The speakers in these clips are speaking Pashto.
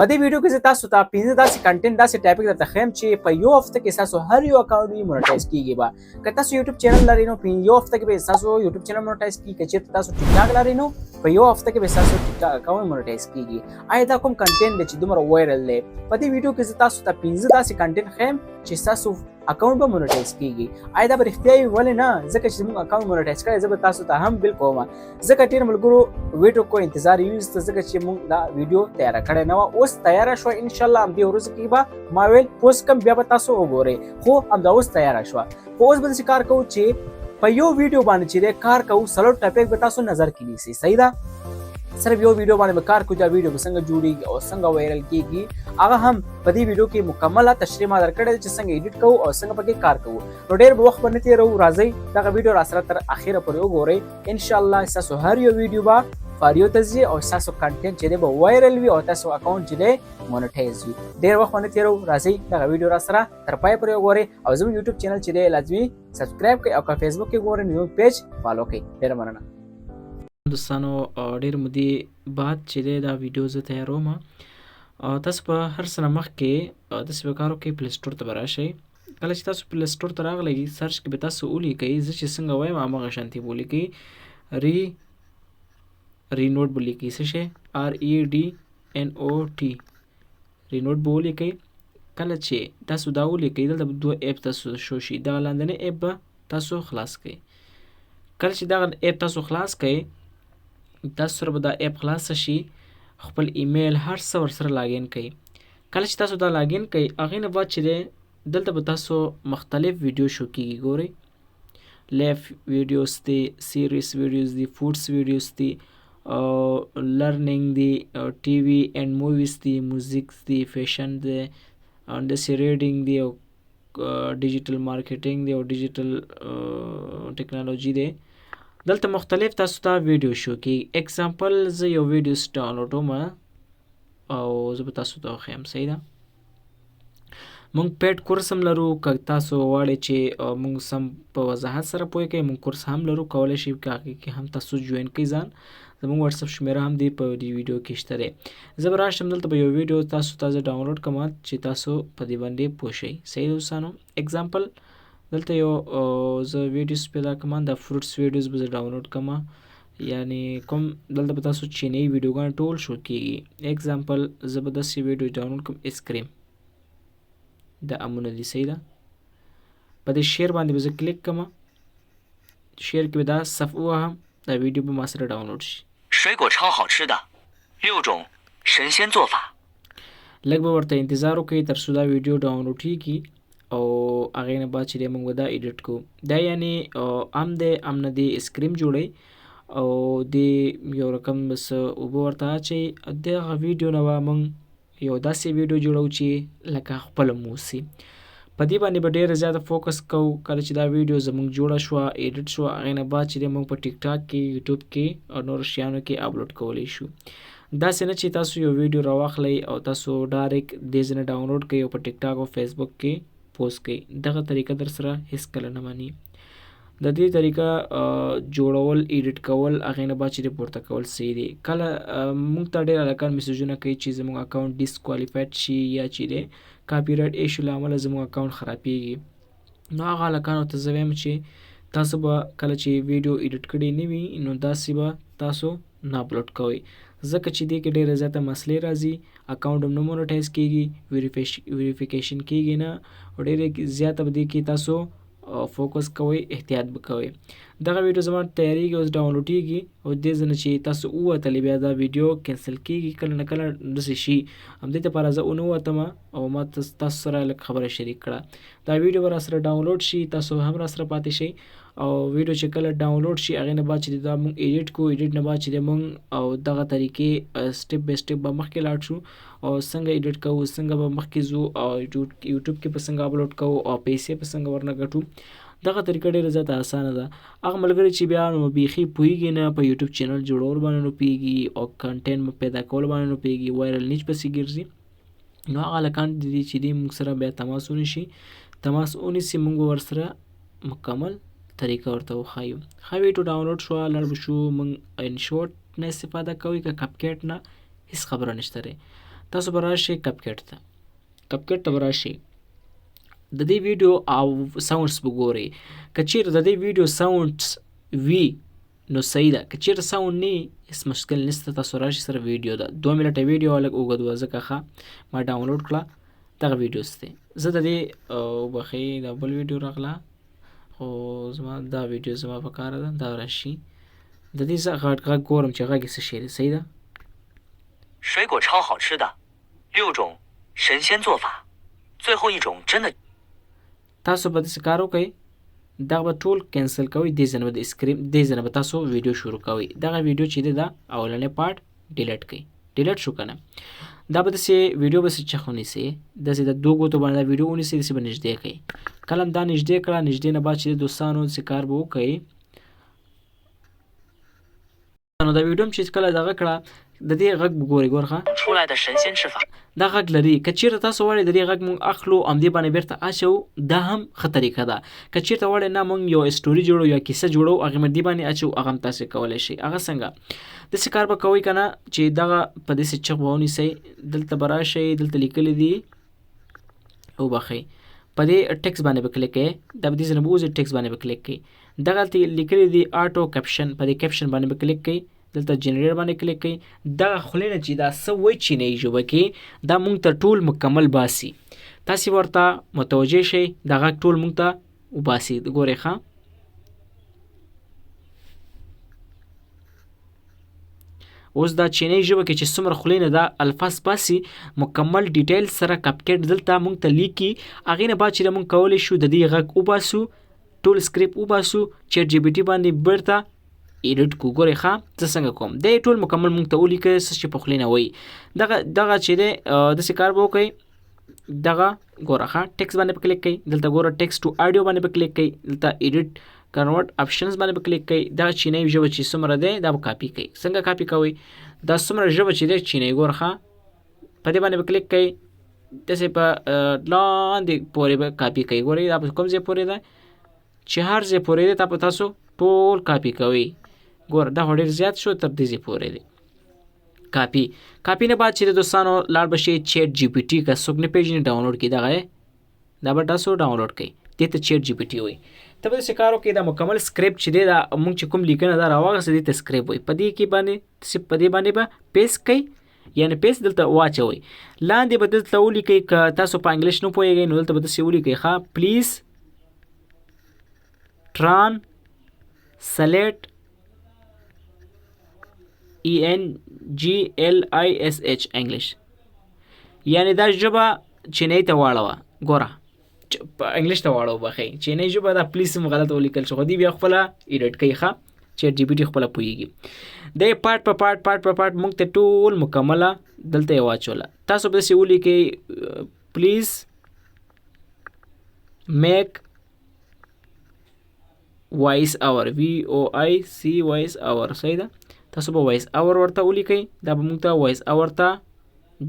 په دې ویډیو کې زه تاسو ته 15 داسې کنټینټ داسې ټاپک درته ښیم چې په یو هفته کې تاسو هر یو اکاونټ یې مونټایز کیږي به که تاسو یوټیوب چینل لرئ نو په یو هفته کې به تاسو یوټیوب چینل مونټایز کیږي که چېرته تاسو ټیک ټاک لرئ نو په یو هفته کې به تاسو ټیک ټاک اکاونټ مونټایز کیږي آیا دا کوم کنټینټ دی چې دومره وایرل دی په دې ویډیو کې زه تاسو ته 15 داسې کنټینټ ښیم چې تاسو اکاونټ به مونټایز کیږي آیا دا به رښتیا وي ولې نه ځکه چې موږ اکاونټ مونټایز کړی زه به تاسو ته هم بل کوم ځکه ډېر ملګرو ویډیو کو انتظار یې ویسته ځکه چې موږ دا ویډیو تیاره کړې نه وه اوس تیاره شوه انشاءالله همدې ورځو کې به ما ویل پوسټ کړم بیا به تاسو وګورئ خو همدا اوس تیاره شوه خو اوس به داسې کار کوو چې په یو ویډیو باندې چې دی کار کوو څلور ټاپک به تاسو نظر کې نیسئ صحیح ده صرف یو ویډیو باندې به کار کوو چې ویډیو به څنګه جوړیږي او څنګه وایرل کیږي هغه هم په دې ویډیو کې مکمله تشریح ما درکړې چې څنګه ایډیټ کوو او څنګه پکې کار کوو نو ډېر به وخت به نه تېروو راځئ دغه ویډیو راسره تر اخره پورې وګورئ انشاءالله ستاسو هر یو ویډیو به فاریو ته ځي او ستاسو کنټینټ چې دی به وایرل وي او تاسو اکاونټ چې دی مونټایز وي ډېر وخت به نه تېروو راځئ دغه ویډیو راسره تر پای پورې وګورئ او زموږ یوټیوب چینل چې دی لازمي سبسکرایب کړئ او که فیسبوک کې ګورئ نو زموږ پیج فالو کړئ ډېره مننه دوستانو ډېر مودې بعد چې دی دا ویډیو زه تیاروم تاسو په هر څه نه مخکې داسې به کار وکړئ پلی سټور ته به راشئ کله چې تاسو پلی سټور ته راغلی سرچ کې به تاسو ولیکئ زه چې څنګه وایم همغه شانتې به ولیکئ رینوټ به لیکئ څه شی REDNOT رینوټ به ولیکئ کله چې تاسو دا ولیکئ دلته به 2 اپ تاسو شو شي دغه لاندنی اپ به تاسو خلاص کړئ کله چې دغه اپ تاسو خلاص کړئ تاسو سره به دا اپ خلاص شي خپل ایمیل هر څه ورسره لاګین کړئ کله چې تاسو دا لاګین کړئ هغې نه بعد چې دی دلته به تاسو مختلف ویډیو شو کېږي ګورئ لیف ویډیوز دي سیریس ویډیوز دي فوډس ویډیوز دي لرننګ دي ټي وي اینډ موویز دي موزیک دي فیشن دی داسې ریډینګ دی او ډیجیټل مارکیټینګ دی او ډیجیټل ټیکنالوژي دی دلته مختلف تاسو ته ویډیو شو کېږي اکزامپل زه یو ویډیو ډاونلوډوم او زه به تاسو ته وښیم صحیح ده مونږ پیډ کورس هم لرو که تاسو غواړئ چې مونږ سم په وضاحت سره پوه کړئ مونږ کورس هم لرو کولی شئ که هغې کې هم تاسو جوین کړئ ځان زموږ وټساپ شمیره هم دی په دې ویډیو کې شته دی زه به راشم دلته به یو ویډیو تاسو ته زه ډاونلوډ کړم چې تاسو په دې باندې پوه شئ صحیح دوستانو اکزامپل دلته یو زه ویډیوز پیدا کړم د فروټس ویډیوز به زه ډاونلوډ کړم یعنې کوم دلته به تاسو چینی ویډیوګانې ټول شو کېږي اکزامپل زه به داسې ویډیو ډاونلوډ کړم ایسکریم د امونه دي صحیح ده په دې شیر باندې به زه کلیک کړم شیر کې به دا صفحه وهم دا ویډیو به ما سره ډاونلوډ شي水果超好吃的6种神仙做法لږ به ورته انتظار وکړئ تر څو دا ویډیو ډاونلوډ کېږي او هغې نه بعد چې دی موږ به دا ایډیټ کوو دا یعنې هم دی هم نه دی اسکریم جوړئ او د یو رقم بس اوبه ورته اچئ دغه ویډیو نه به موږ یو داسې ویډیو جوړو چې لکه خپله مو اوسي په دې باندې به ډېره زیاته فوکس کوو کله چې دا ویډیو زموږ جوړه شوه ایډیټ شوه هغې نه بعد چې دی موږ په ټیک ټاک کې یوټیوب کې او نورو شیانو کې اپلوډ کولی شو داسې نه چې تاسو یو ویډیو راواخلئ او تاسو ډایرکټ دې ځای نه ډاونلوډ کړئ او په ټیک ټاک او فیسبوک کې پوسټ کړئ دغه طریقه در سره هیڅ کله نه ماني د دې طریقه جوړول ایډیټ کول هغې نه بعد چې دی پورته کول صحیح دی کله موږ ته ډېر هلکان میسیجونه کوي چې زموږ اکاونټ ډسکوالیفاید شي یا چې دی کاپي رایټ ایشو له امله زموږ اکاونټ خرابېږي نو هغه هلکانو ته زه وایم چې تاسو به کله چې ویډیو ایډیټ کړې نه وي نو داسې به تاسو نه اپلوډ کوئ ځکه چې دې کې ډېره زیاته مسلې راځي اکاونټ هم نه مونټایز کېږي ویریفیکیشن کېږي نه او ډېرې زیاته به دې کې تاسو فوکس کوئ احتیاط به کوئ دغه ویډیو زما تیاریږي اوس ډاونلوډېږي او دې ځای نه چې تاسو ووتلې بیا دا ویډیو کینسل کېږي کله نه کله داسې شي همدې دپاره زه ونه وتم او ما تاسو سره لږ خبره شریک کړه دا ویډیو به راسره ډاونلوډ شي تاسو هم راسره پاتې شئ او ویډیو چې کله ډاونلوډ شي هغې نه بعد چې دا موږ ایډیټ کوو ایډیټ نه بعد چې دی موږ او دغه طریقې سټپ بای سټپ به مخکې لاړ شو او څنګه ایډیټ کوو څنګه به مخکې ځو او یوټیوب کې به څنګه اپلوډ کوو او پیسې به څنګه ورنه ګټو دغه طریقه ډېره زیاته اسانه ده هغه ملګري چې بیا نو بیخي پوهېږي نه په یوټیوب چینل جوړول باندې نو پوهېږي او کنټینټ پیدا کول باندې نو پوهېږي وایرل نیچ پسې ګرځي نو هغه هلکان دي چې دي موږ سره بیا تماس ونیسي تماس ونیسي موږ به ورسره مکمل طریقه ورته وښایو ښه ویډیو ډاونلوډ شوه لاړ به شو موږ ان شورټ نه استفاده کوئ که کپ کیټ نه هیڅ خبره نشته دی تاسو به راشئ کپکټ ته. کپکټ ته به راشئ، د دې ویډیو او ساوندس به ګورئ. که چیرې د دې ویډیو ساوندس وي نو صحیح ده، که چیرې ساوند نه وي هېڅ مشکل نشته. تاسو راشئ سره ویډیو ده 2 منټه ویډیو لږ اوږد وه ځکه ښه ما ډاونلوډ کړه دغه ویډیوز دی. زه د دې بخښئ دا بل ویډیو راغله خو زما دا ویډیو زما په کاره ده دا راشي. د دې زه غږ ګورم چې غږ یې څه شی دی. صحیح ده.水果超好吃的6种神仙做法，最后一种真的。 تاسو به داسې کار وکئ دغه به ټول کینسل کوئ، دې ځای نه به د اسکرین دې ځای نه به تاسو ویډیو شروع کوئ. دغه ویډیو چې دی دا اولنی پارټ ډیلیټ کړئ. ډیلیټ شو که نه دا به داسې ویډیو به چخ ونیسئ، داسې د 2 ګوتو باندې دا ویډیو ونیسئ، داسې به نږدې کړئ. کله هم دا نږدې کړه، نږدې نه بعد چې د دوستانو داسې کار به وکئ. نو دا ویډیو هم چې کله دغه کړه د دې غږ به ګورئ. ګوره ښه出来的神仙吃法。دا غږ لري. که چیرته تاسو غواړئ د دې غږ مونږ اخلو همدې باندې بیرته اچوو دا هم ښه طریقه ده. که چیرته غواړئ نه مونږ یو اسټوري جوړو یا کیسه جوړو هغې باندې باندې اچوو هغه هم تاسې کولی شئ. هغه څنګه داسې کار به کوئ که نه چې دغه په داسې چغ به ونیسئ، دلته به راشئ، دلته لیکلي دي وبخئ په دې ټکس باندې به کلیک کړئ. دا به دې ځای نه به وځي ټکس باندې به کلیک کړئ. دغه هلته لیکلي دي آټو کیپشن، په دې کیپشن باندې به کلیک کړئ. دلته جنریټ باندې کلیک کړئ. دغه خولې نه چې دا څه وایي چینایي ژبه کې دا مونږ ته ټول مکمل باسي. تاسې ورته متوجه شئ دا غږ ټول مونږ ته وباسي. ګورئ ښه اوس دا چینایي ژبه کې چې څومره خولې نه دا الفاظ باسي مکمل ډیټیل سره کپکټ دلته مونږ ته لیکي. هغې نه بعد چې مونږ کولی شو د دې غږ وباسو، ټول سکریپټ وباسو، چیټ جی پي ټي باندې بیرته ایډیټ کو. ګورئ ښه زه څنګه کوم دی ټول مکمل مونږ ته ولیکئ څه چې په خولې نه وایي. دغه چې دی داسې کار به وکئ. دغه ګوره ښه ټکس باندې به کلیک کړئ. دلته ګوره ټکس ټو آډیو باندې به کلیک کړئ. دلته ایډیټ کنورټ آپشنز باندې به کلیک کړئ. دغه چینایي ژبه چې څومره دی دا به کاپي کړئ. څنګه کاپي کوئ دا څومره ژبه چې دی چینایي ګوره ښه په دې باندې به کلیک کړئ. داسې په لاندې پورې به کاپي کوئ. ګورئ دا په کوم ځای پورې ده چې هر ځای پورې دی دا په تاسو ټول کاپي کوئ. ګوره دا خو ډېر زیات شو تر دې ځای پورې دی. کاپي نه بعد چې د دوستانو لاړ به شئ چیټ جی پي ټي که څوک نه پېژني ډاونلوډ کړي دغه دا به تاسو ډاونلوډ کړئ. دې ته چیټ جی پي ټي وایي. ته به داسې کار وکړئ دا مکمل سکریپټ چې دی دا مونږ چې کوم لیکنه دا راواغسته دې ته سکریپټ وایي. په دې کې باندې په دې باندې به پیسټ کړئ یعنې پیسټ دلته واچوئ. لاندې به دلته ولیکئ که تاسو په انګلیش نه پوهېږئ نو دلته به داسې ولیکئ ښه پلیز ټرانسلیټ ENGLISH انګلیش یعنی دا ژبه چینایي ته واړوه. ګوره په انګلیش ته واړوه بخئ چینایي ژبه دا پلیز هم غلط ولیکل شو خو دې بیا خپله ایډیټ کوي ښه چیټ جی پي ټي خپله پوهېږي. دی پارټ په پارټ موږ ته ټول مکمله دلته یې واچوله. تاسو به داسې ولیکئ پلیز میک وایس اور VOIC وایس اور. صحیح ده تاسو به وایس اور ورته ولیکئ دا به موږ ته وایس اور ته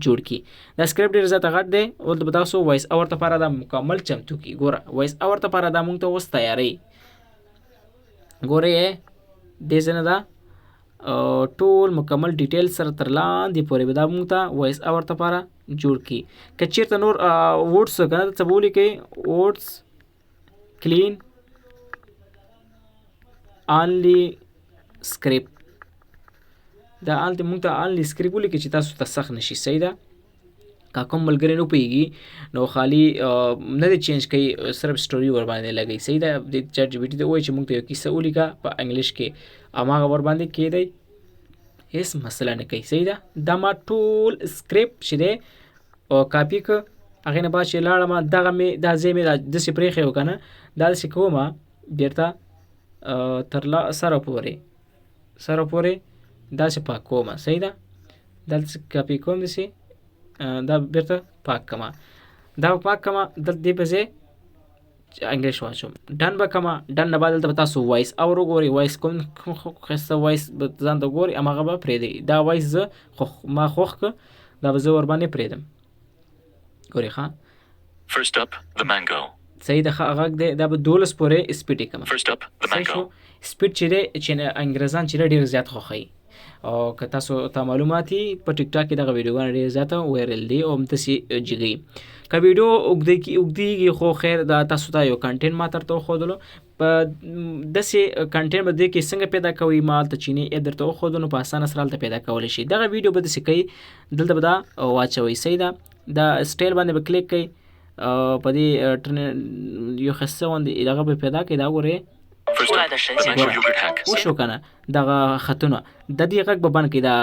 جوړ کړي. دا سکریپټ ډېر زیاته غټ دی ولته به تاسو وایس اور ته لپاره دا مکمل چمتو کړي. ګوره وایس اور ته لپاره دا موږ ته اوس تیاری ګورئ دې ځای نه دا ټول مکمل ډیټیل سره تر لاندې پورې به دا موږ ته وایس اور ته لپاره جوړ کړي. که چېرته نور وډس که نه څه به ولیکئ وډس کلین آنلی سکریپټ دا هلته موږ ته آنلی سکریپټ ولیکئ چې تاسو ته سخت نشي. صحیح ده که کوم ملګری نه پوهېږي نو خالي نه دی چینج کوي صرف سټوري ورباندې لګوي. صحیح ده د چیټ جی پي ټي ته ووایي چې موږ ته یو کیسه ولیکه په انګلیش کې هماغه ورباندې کېدی هېڅ مسله نه کوي. صحیح ده دا ما ټول سکریپټ چې دی کاپي که هغې نه بعد چې لاړم دغه مې دا ځای مې داسې پرېښی و که نه دا داسې کوم بېرته تر سره پورې داسې پاک کوم. صحیح ده دا داسې کاپي کوم داسې دا بیرته پاک کما دا پاک کما دې په ځای انګلیش واچوم ډن به کما ډن نه بعد دلته به تاسو وایس اور وګورئ وایس کوم ښایسته وایس به ځان ته ګورئ هماغه به پرېږدئ. دا وایس زه ما خوښ که دا به زه ورباندې پرېږدم. ګورئ ښه First up, the mango. صحیح ده غږ دی دا به 12 پورې سپیډ یې کړم. First up, the صحیح شو mango. سپیډ چې دی چې انګریزان چې دی ډېر زیات خوښوي او که تاسو ته معلوماتي په ټیک ټاک کې دغه ویډیوګان ډېر زیاته وایرل دي او همداسې جګوي. که ویډیو اوږدېږي خو خیر دا تاسو ته یو کنټینټ ما درته وښودلو. په داسې کنټینټ به دې کې څنګه پیدا کوئ ما هلته چینی ایپ درته وښودو نو په اسانه سره هلته پیدا کولی شئ. دغه ویډیو به داسې کوئ دلته به دا واچوئ صحیح ده. دا سټایل باندې به کلیک کوئ په دې یو ښایسته غوندې دغه به پیدا کوئ. دا ګورئ 出来的神 The 仙 mango 说 yogurt hack. وشو که نه دغه خطونه د دې غږ به بند کړئ دا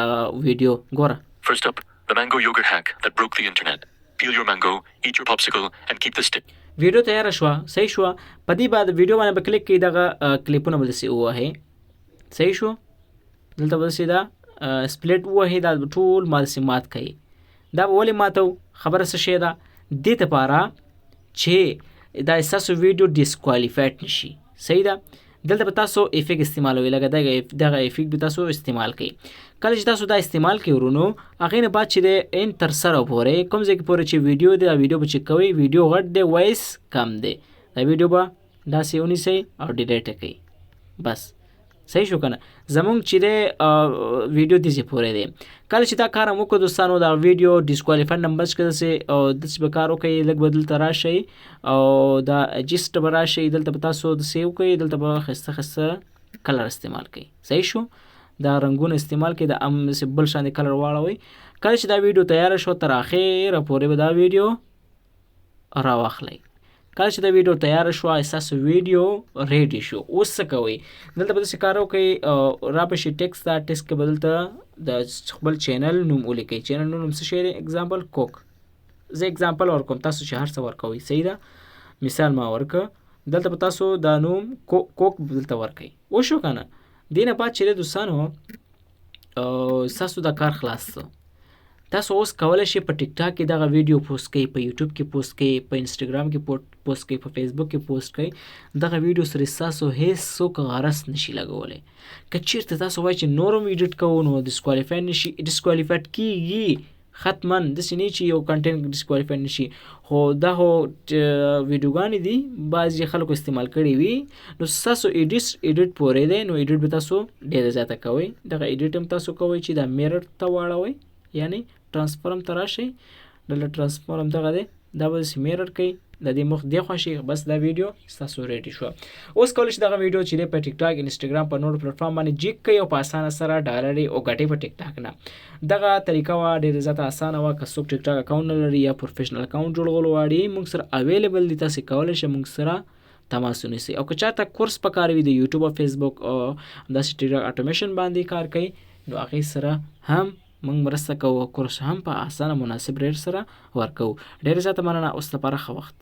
ویډیو ګوره. First up, the mango yogurt hack that broke the internet. Peel your mango, eat your popsicle, and keep the stick. ویډیو تیاره شوه صحیح شوه. په دې بعد ویډیو باندې به کلیک کړئ دغه کلیپونه به داسې ووهئ صحیح شو. دلته به داسې دا سپلیټ ووهئ دا به ټول ما داسې مات کوئ. دا به ولې ماتو خبره څه شی ده دې دپاره چې دا ستاسو ویډیو ډسکوالیفاید نشي صحیح ده. دلته به تاسو افیکټ استعمالوئ لکه دغه افیکټ به تاسو استعمال کوئ. کله چې تاسو دا استعمال کوئ ورونو هغې نه بعد چې دی ان تر سره پورې کوم ځای کې پورې چې ویډیو دی دا ویډیو به چک کوئ ویډیو غټ دی وایس کم دی دا ویډیو به داسې ونیسئ او ډیلیټ یې کوئ بس صحیح شو که نه. زمونږ چې دی ویډیو داسې پورې دی. کله چې دا کار هم وکړو دوستانو دا ویډیو ډسکوالیفاید نمبرز کې داسې به کار وکړئ لږ به دلته راشئ او دا اجسټ به راشئ دلته به تاسو داسې وکړئ دلته به ښایسته ښایسته کلر استعمال کوئ صحیح شو. دا رنګونه استعمال کړئ د هم بل شانې کلر واړوئ. کله چې دا ویډیو تیاره شو تر اخره پورې به دا ویډیو راواخلئ. کله چې دا ویډیو تیاره شوه ستاسو ویډیو ریډي شو. اوس څه کوئ دلته به داسې کار وکئ را به شي ټیکس دا ټیکس کې به دلته د خپل چینل نوم ولیکئ. چینل نوم څه شی دی اگزامپل کوک. زه اگزامپل ورکوم تاسو چې هر څه ورکوئ صحیح ده. مثال ما ورکه دلته به تاسو دا نوم کوک دلته ورکئ وشو که نه. دې نه بعد چې دی دوستانو ستاسو دا کار خلاص شو. تاسو اوس کولی شئ په ټیک ټاک کې دغه ویډیو پوسټ کړئ په یوټیوب کې پوسټ کړئ په انسټاګرام کې پوسټ کړئ په فیسبوک کې پوسټ کړئ. دغه ویډیو سره ستاسو هېڅوک غرض نشي لګولی. که چېرته تاسو وایئ چې نور هم ایډیټ کوو نو ډسکوالیفاید نشي ډسکوالیفاید کېږي حتما داسې نه چې یو کنټینټ ډسکوالیفاید نشي. خو دا خو ویډیوګانې دي بعضې خلکو استعمال کړي وي نو ستاسو ایډیټ پورې دی نو ایډیټ به تاسو ډېره زیاته کوئ. دغه ایډیټ هم تاسو کوئ چې دا میرر ته واړوئ یعنی ټرانسفارم ته راشئ دلته ټرانسفارم دغه دی دا به داسې میرر کوئ د دې مخ دې خوا شي بس دا ویډیو ستاسو ریډي شوه. اوس کولی شئ دغه ویډیو چې دی په ټیک ټاک انسټاګرام په نورو پلیټفارم باندې جیک کوئ او په اسانه سره ډالرې او ګټئ په ټیک ټاک نه. دغه طریقه وه ډېره زیاته اسانه وه. که څوک ټیک ټاک اکاونټ نه لري یا پروفیشنل اکاونټ جوړولو غواړي موږ سره اویلیبل دي تاسې کولی شئ موږ سره تماس ونیسئ. او که چاته کورس پکار وي د یوټیوب او فیسبوک او همداسې ټیک ټاک اټومیشن باندې کار کوي نو هغې سره هم موږ مرسته کوو. کورس هم په اسانه مناسب ریټ سره ورکوو. ډېره زیاته مننه. اوس لپاره ښه وخت.